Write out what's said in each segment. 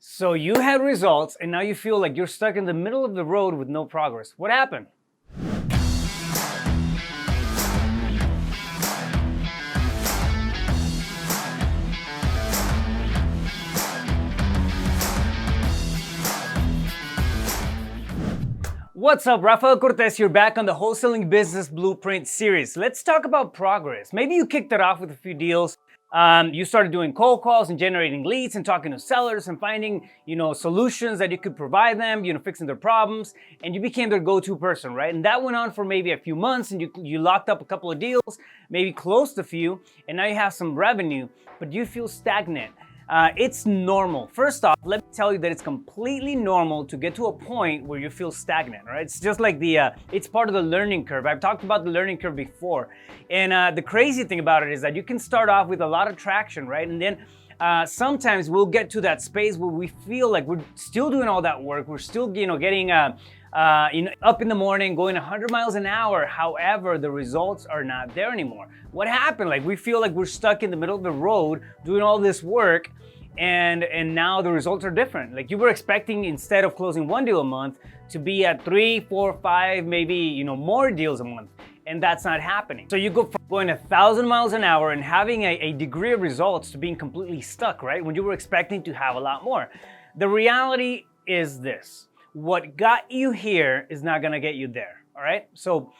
So you had results and now you feel like you're stuck in the middle of the road with no progress. What happened? What's up, Rafael Cortez here, back on the Wholesaling Business Blueprint series. Let's talk about progress. Maybe you kicked it off with a few deals. You started doing cold calls and generating leads and talking to sellers and finding, solutions that you could provide them, fixing their problems, and you became their go-to person, right? And that went on for maybe a few months, and you locked up a couple of deals, maybe closed a few, and now you have some revenue, but you feel stagnant. It's normal. First off, let me tell you that it's completely normal to get to a point where you feel stagnant, right? It's just like it's part of the learning curve. I've talked about the learning curve before. And the crazy thing about it is that you can start off with a lot of traction, right? And then sometimes we'll get to that space where we feel like we're still doing all that work. We're still, getting up in the morning, going 100 miles an hour. However, the results are not there anymore. What happened? Like, we feel like we're stuck in the middle of the road doing all this work, and now the results are different. Like, you were expecting, instead of closing one deal a month, to be at 3, 4, 5, maybe, more deals a month. And that's not happening. So you go from going 1,000 miles an hour and having a degree of results to being completely stuck, right? When you were expecting to have a lot more. The reality is this: what got you here is not gonna get you there, all right? So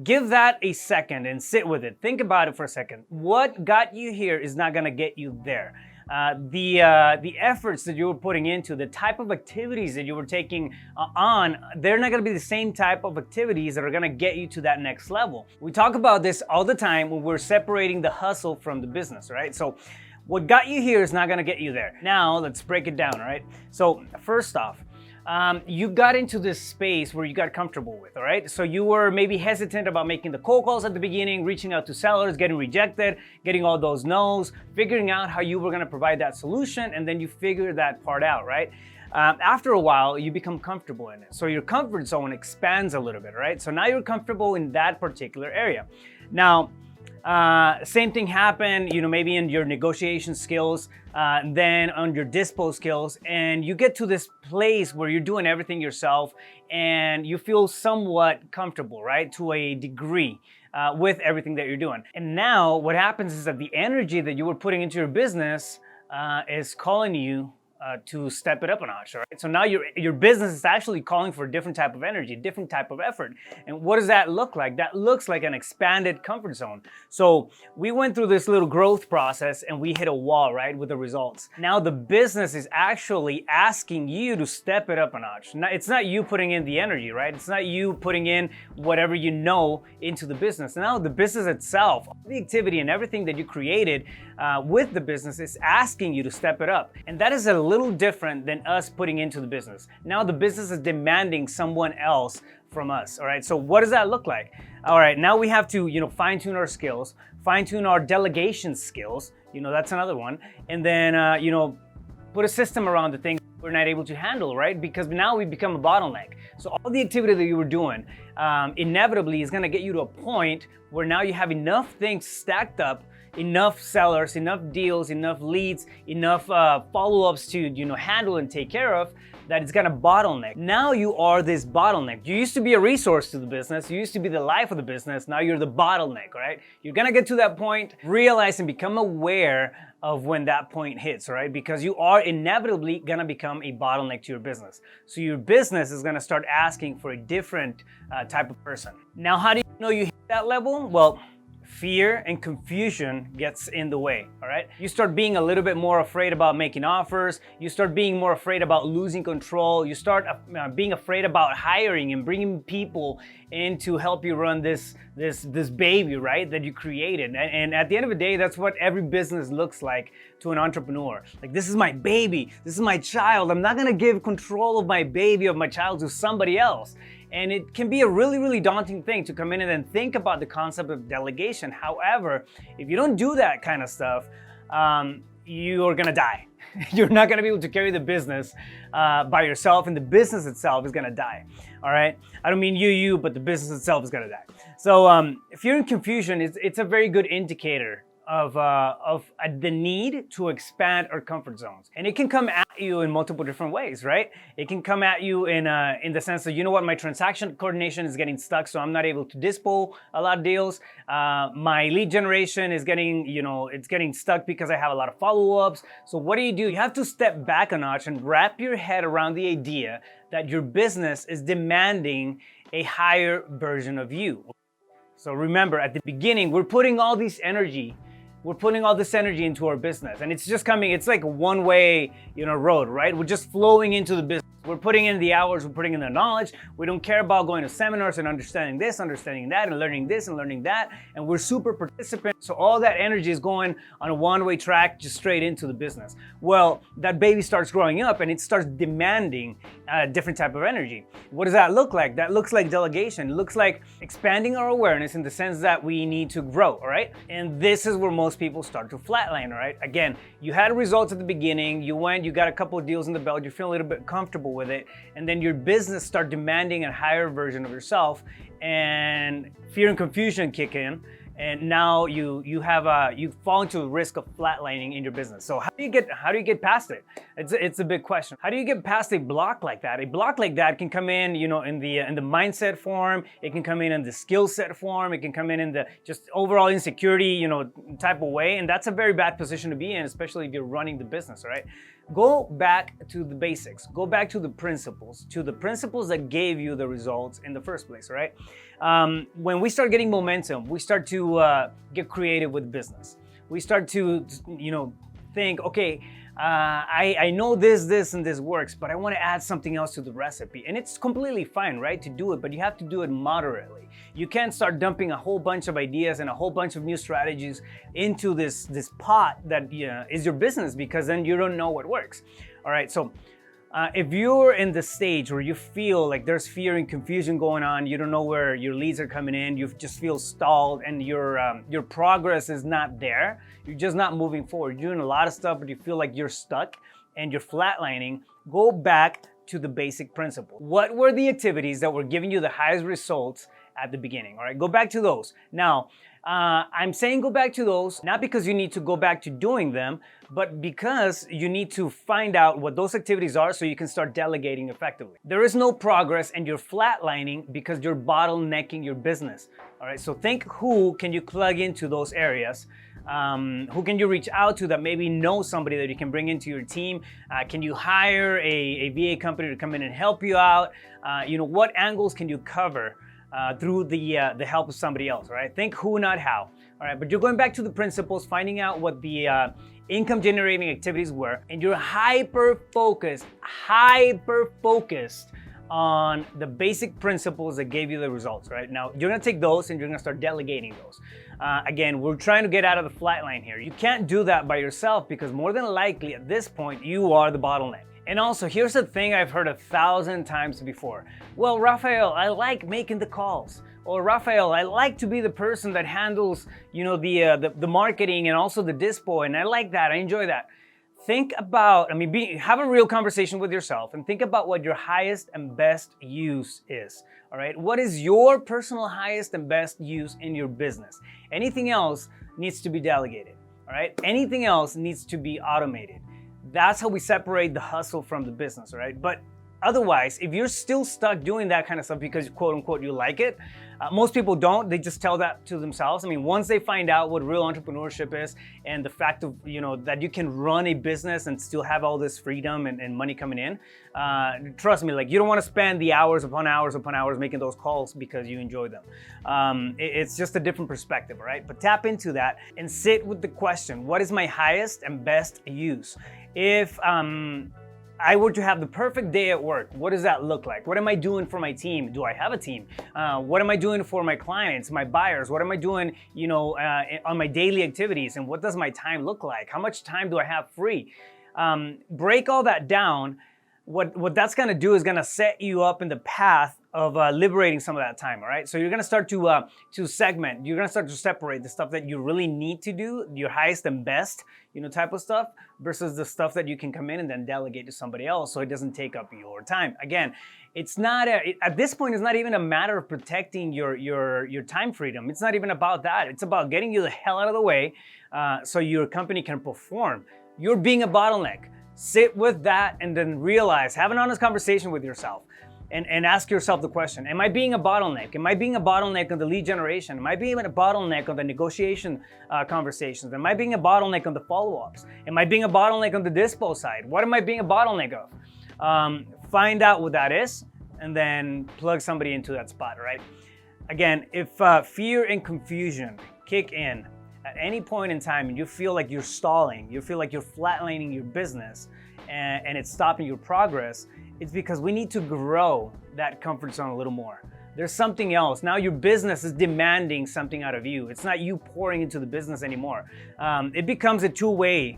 give that a second and sit with it. Think about it for a second. What got you here is not gonna get you there. The efforts that you were putting into, the type of activities that you were taking on, they're not gonna be the same type of activities that are gonna get you to that next level. We talk about this all the time when we're separating the hustle from the business, right? So what got you here is not gonna get you there. Now let's break it down, all right? So first off, you got into this space where you got comfortable with, all right? So you were maybe hesitant about making the cold calls at the beginning, reaching out to sellers, getting rejected, getting all those no's, figuring out how you were gonna provide that solution, and then you figure that part out, right? After a while, you become comfortable in it. So your comfort zone expands a little bit, right? So now you're comfortable in that particular area. Now, same thing happened, maybe in your negotiation skills, then on your dispo skills, and you get to this place where you're doing everything yourself and you feel somewhat comfortable, right? To a degree. With everything that you're doing. And now what happens is that the energy that you were putting into your business is calling you to step it up a notch, all right? So now your business is actually calling for a different type of energy, different type of effort. And what does that look like? That looks like an expanded comfort zone. So we went through this little growth process and we hit a wall, right, with the results. Now the business is actually asking you to step it up a notch. Now, it's not you putting in the energy, right? It's not you putting in whatever you know into the business. Now the business itself, the activity and everything that you created with the business is asking you to step it up. And that is a little different than us putting into the business. Now the business is demanding someone else from us, all right? So what does that look like? All right, now we have to, fine-tune our skills, fine-tune our delegation skills, that's another one, and then, put a system around the things we're not able to handle, right? Because now we become a bottleneck. So all the activity that you were doing inevitably is gonna get you to a point where now you have enough things stacked up, enough sellers, enough deals, enough leads, enough follow-ups to handle and take care of, that it's gonna bottleneck. Now you are this bottleneck. You used to be a resource to the business. You used to be the life of the business. Now you're the bottleneck, right? You're gonna get to that point, realize and become aware of when that point hits, right? Because you are inevitably gonna become a bottleneck to your business. So your business is gonna start asking for a different type of person. Now, how do you know you hit that level? Well, fear and confusion gets in the way, all right? You start being a little bit more afraid about making offers. You start being more afraid about losing control. You start being afraid about hiring and bringing people in to help you run this baby, right, that you created. And at the end of the day, that's what every business looks like to an entrepreneur. Like, this is my baby. This is my child. I'm not gonna give control of my baby, of my child, to somebody else. And it can be a really, really daunting thing to come in and then think about the concept of delegation. However, if you don't do that kind of stuff, you're gonna die. You're not gonna be able to carry the business by yourself, and the business itself is gonna die, all right? I don't mean you, but the business itself is gonna die. So if you're in confusion, it's a very good indicator of the need to expand our comfort zones, and it can come at you in multiple different ways, right? It can come at you in the sense that, you know what, my transaction coordination is getting stuck, so I'm not able to dispo a lot of deals. My lead generation is getting, it's getting stuck because I have a lot of follow-ups. So what do? You have to step back a notch and wrap your head around the idea that your business is demanding a higher version of you. So remember, at the beginning, we're putting all this energy into our business, and it's just coming, it's like a one-way, road, right? We're just flowing into the business. We're putting in the hours, we're putting in the knowledge. We don't care about going to seminars and understanding this, understanding that, and learning this and learning that. And we're super participants. So all that energy is going on a one-way track, just straight into the business. Well, that baby starts growing up and it starts demanding a different type of energy. What does that look like? That looks like delegation. It looks like expanding our awareness in the sense that we need to grow, all right? And this is where most people start to flatline, all right? Again, you had results at the beginning, you got a couple of deals in the belt, you feel a little bit comfortable with it, and then your business start demanding a higher version of yourself, and fear and confusion kick in, and now you fall into the risk of flatlining in your business. So how do you get past it? It's a big question. How do you get past a block like that? A block like that can come in, in the mindset form. It can come in the skill set form. It can come in the just overall insecurity, type of way. And that's a very bad position to be in, especially if you're running the business, right? Go back to the basics. Go back to the principles that gave you the results in the first place, right? When we start getting momentum, we start to get creative with business. We start to, think, okay, I know this and this works, but I want to add something else to the recipe. And it's completely fine, right, to do it, but you have to do it moderately. You can't start dumping a whole bunch of ideas and a whole bunch of new strategies into this pot that is your business, because then you don't know what works. All right, so if you're in the stage where you feel like there's fear and confusion going on, you don't know where your leads are coming in, you just feel stalled, and your progress is not there, you're just not moving forward, you're doing a lot of stuff, but you feel like you're stuck and you're flatlining, go back to the basic principle. What were the activities that were giving you the highest results at the beginning? All right, go back to those. Now, I'm saying go back to those, not because you need to go back to doing them, but because you need to find out what those activities are so you can start delegating effectively. There is no progress and you're flatlining because you're bottlenecking your business. All right, so think, who can you plug into those areas? Who can you reach out to that maybe know somebody that you can bring into your team? Can you hire a VA company to come in and help you out? What angles can you cover through the help of somebody else, right? Think who, not how. All right, but you're going back to the principles, finding out what the income generating activities were, and you're hyper focused on the basic principles that gave you the results, right? Now, you're gonna take those and you're gonna start delegating those. Again, we're trying to get out of the flat line here. You can't do that by yourself, because more than likely at this point, you are the bottleneck. And also, here's the thing I've heard 1,000 times before. Well, Rafael, I like making the calls. Or Rafael, I like to be the person that handles, the marketing and also the dispo, and I like that, I enjoy that. Think about, have a real conversation with yourself and think about what your highest and best use is, all right? What is your personal highest and best use in your business? Anything else needs to be delegated, all right? Anything else needs to be automated. That's how we separate the hustle from the business, right? But otherwise, if you're still stuck doing that kind of stuff because, quote unquote, you like it, most people don't. They just tell that to themselves. Once they find out what real entrepreneurship is and the fact of, that you can run a business and still have all this freedom and money coming in, trust me, you don't want to spend the hours upon hours upon hours making those calls because you enjoy them. It's just a different perspective, right? But tap into that and sit with the question, what is my highest and best use? If I were to have the perfect day at work, what does that look like? What am I doing for my team? Do I have a team? What am I doing for my clients, my buyers? What am I doing, on my daily activities? And what does my time look like? How much time do I have free? Break all that down. What that's gonna do is gonna set you up in the path liberating some of that time, all right? So you're gonna start to segment. You're gonna start to separate the stuff that you really need to do, your highest and best, type of stuff, versus the stuff that you can come in and then delegate to somebody else, so it doesn't take up your time. Again, it's not at this point, it's not even a matter of protecting your time freedom. It's not even about that. It's about getting you the hell out of the way, so your company can perform. You're being a bottleneck. Sit with that and then realize, have an honest conversation with yourself. And ask yourself the question, am I being a bottleneck? Am I being a bottleneck on the lead generation? Am I being a bottleneck on the negotiation conversations? Am I being a bottleneck on the follow-ups? Am I being a bottleneck on the dispo side? What am I being a bottleneck of? Find out what that is and then plug somebody into that spot, right? Again, if fear and confusion kick in at any point in time and you feel like you're stalling, you feel like you're flatlining your business and it's stopping your progress, it's because we need to grow that comfort zone a little more. There's something else. Now your business is demanding something out of you. It's not you pouring into the business anymore. It becomes a two-way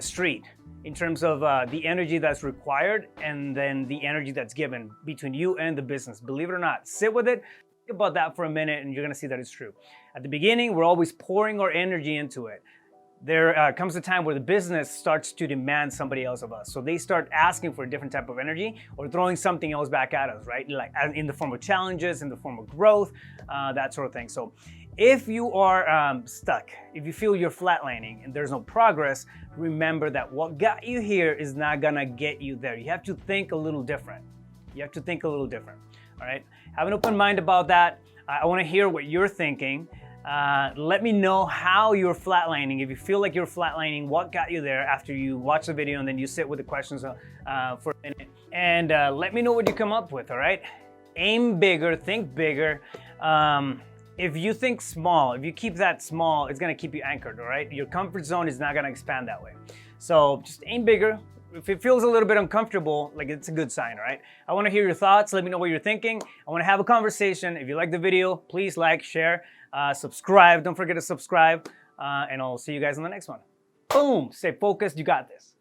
street in terms of the energy that's required and then the energy that's given between you and the business. Believe it or not, sit with it. Think about that for a minute and you're gonna see that it's true. At the beginning, we're always pouring our energy into it. There comes a time where the business starts to demand somebody else of us. So they start asking for a different type of energy or throwing something else back at us, right? Like in the form of challenges, in the form of growth, that sort of thing. So if you are stuck, if you feel you're flatlining and there's no progress, remember that what got you here is not gonna get you there. You have to think a little different. You have to think a little different, all right? Have an open mind about that. I wanna hear what you're thinking. Let me know how you're flatlining. If you feel like you're flatlining, what got you there after you watch the video and then you sit with the questions for a minute. And let me know what you come up with, all right? Aim bigger, think bigger. If you think small, if you keep that small, it's gonna keep you anchored, all right? Your comfort zone is not gonna expand that way. So just aim bigger. If it feels a little bit uncomfortable, like it's a good sign, all right? I wanna hear your thoughts. Let me know what you're thinking. I wanna have a conversation. If you like the video, please like, share. Subscribe, don't forget to subscribe, and I'll see you guys in the next one. Boom, stay focused, you got this.